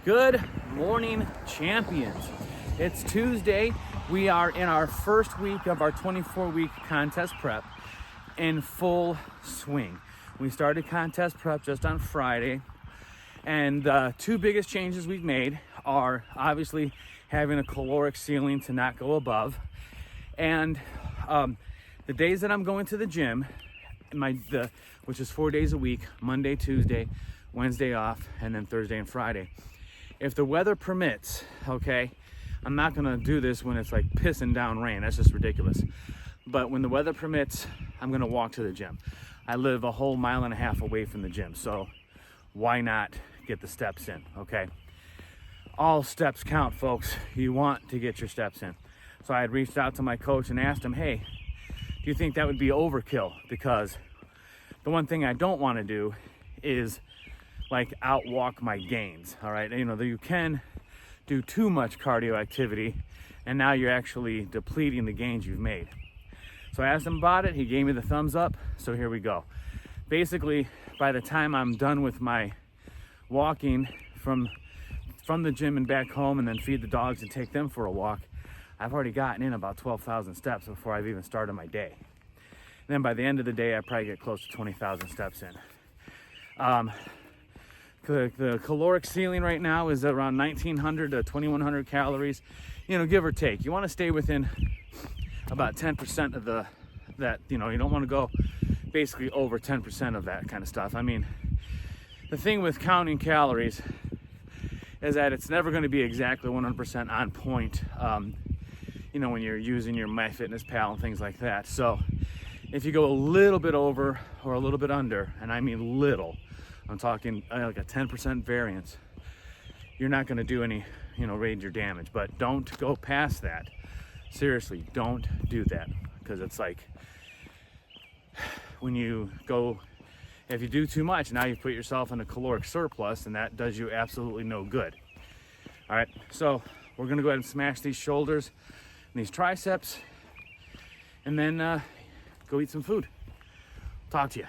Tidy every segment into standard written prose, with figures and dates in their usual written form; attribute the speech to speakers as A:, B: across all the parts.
A: Good morning, champions. It's Tuesday. We are in our first week of our 24-week contest prep in full swing. We started contest prep just on Friday, and the two biggest changes we've made are obviously having a caloric ceiling to not go above, and the days that I'm going to the gym, which is 4 days a week, Monday, Tuesday, Wednesday off, and then Thursday and Friday. If the weather permits, okay, I'm not gonna do this when it's like pissing down rain. That's just ridiculous. But when the weather permits, I'm gonna walk to the gym. I live a whole mile and a half away from the gym, so why not get the steps in, okay? All steps count, folks. You want to get your steps in. So I had reached out to my coach and asked him, hey, do you think that would be overkill? Because the one thing I don't wanna do is like outwalk my gains, all right? You know, you can do too much cardio activity and now you're actually depleting the gains you've made. So I asked him about it, he gave me the thumbs up, so here we go. Basically, by the time I'm done with my walking from the gym and back home and then feed the dogs and take them for a walk, I've already gotten in about 12,000 steps before I've even started my day. And then by the end of the day, I probably get close to 20,000 steps in. The caloric ceiling right now is around 1,900 to 2,100 calories, you know, give or take. You want to stay within about 10% of that, you know, you don't want to go basically over 10% of that kind of stuff. I mean, the thing with counting calories is that it's never going to be exactly 100% on point, you know, when you're using your MyFitnessPal and things like that. So if you go a little bit over or a little bit under, and I mean little, I'm talking like a 10% variance, you're not going to do any, you know, major damage. But don't go past that. Seriously, don't do that, because it's like when you go, if you do too much, now you've put yourself in a caloric surplus, and that does you absolutely no good. All right, so we're going to go ahead and smash these shoulders and these triceps, and then go eat some food. Talk to you.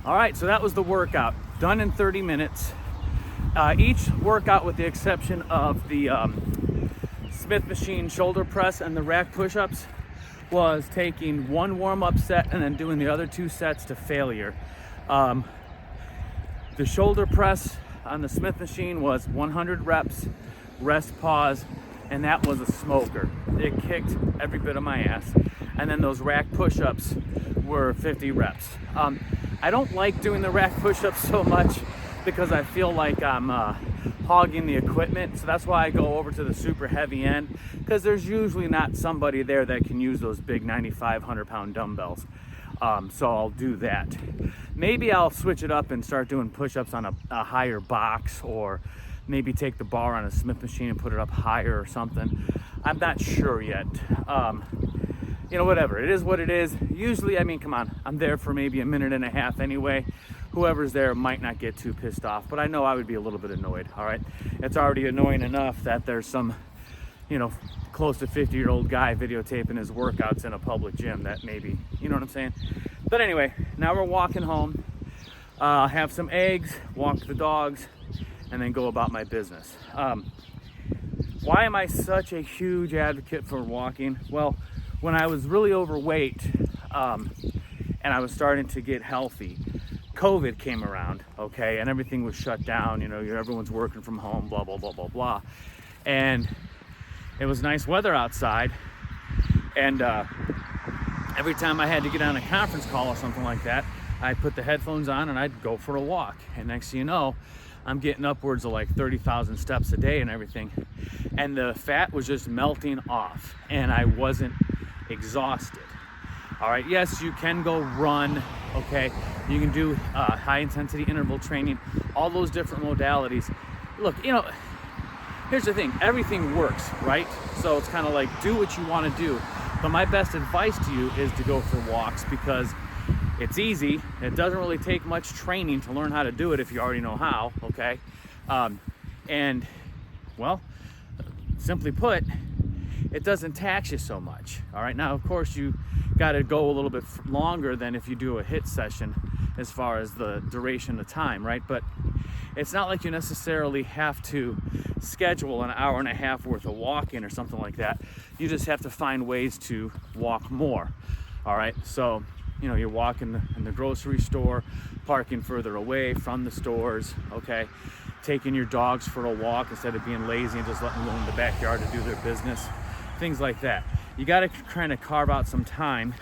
A: All right, so that was the workout, done in 30 minutes. Each workout, with the exception of the Smith machine shoulder press and the rack push-ups, was taking one warm-up set and then doing the other 2 sets to failure. The shoulder press on the Smith machine was 100 reps, rest, pause, and that was a smoker. It kicked every bit of my ass. And then those rack push-ups were 50 reps. I don't like doing the rack push-ups so much because I feel like I'm hogging the equipment. So that's why I go over to the super heavy end, because there's usually not somebody there that can use those big 9,500 pound dumbbells. So I'll do that. Maybe I'll switch it up and start doing push-ups on a higher box, or maybe take the bar on a Smith machine and put it up higher or something. I'm not sure yet. You know, whatever, it is what it is. Usually, I mean, come on, I'm there for maybe a minute and a half anyway. Whoever's there might not get too pissed off, but I know I would be a little bit annoyed. All right, it's already annoying enough that there's some, you know, close to 50-year-old guy videotaping his workouts in a public gym. That maybe, you know what I'm saying? But anyway, now we're walking home. Have some eggs, walk the dogs, and then go about my business. Why am I such a huge advocate for walking? Well, when I was really overweight and I was starting to get healthy, COVID came around, okay, and everything was shut down. You know, everyone's working from home, blah, blah, blah, blah, blah. And it was nice weather outside. And every time I had to get on a conference call or something like that, I'd put the headphones on and I'd go for a walk. And next thing you know, I'm getting upwards of like 30,000 steps a day and everything. And the fat was just melting off and I wasn't exhausted. All right, yes, you can go run, okay? You can do high intensity interval training, all those different modalities. Look, you know, here's the thing, everything works, right? So it's kind of like, do what you want to do. But my best advice to you is to go for walks, because it's easy. It doesn't really take much training to learn how to do it if you already know how, okay? And, well, simply put, it doesn't tax you so much. All right, now, of course, you got to go a little bit longer than if you do a HIIT session as far as the duration of time, right? But it's not like you necessarily have to schedule an hour and a half worth of walking or something like that. You just have to find ways to walk more. All right, so, you know, you're walking in the grocery store, parking further away from the stores, okay? Taking your dogs for a walk instead of being lazy and just letting them go in the backyard to do their business, things like that. You got to kind of carve out some time,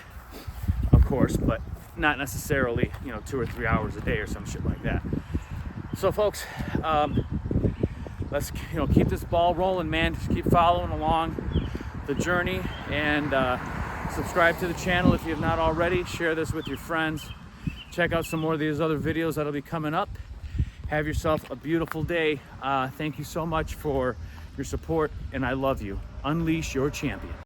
A: of course, but not necessarily, you know, 2 or 3 hours a day or some shit like that. So, folks, let's, you know, keep this ball rolling, man. Just keep following along the journey, and subscribe to the channel if you have not already. Share this with your friends. Check out some more of these other videos that'll be coming up. Have yourself a beautiful day. Thank you so much for your support, and I love you. Unleash your champion.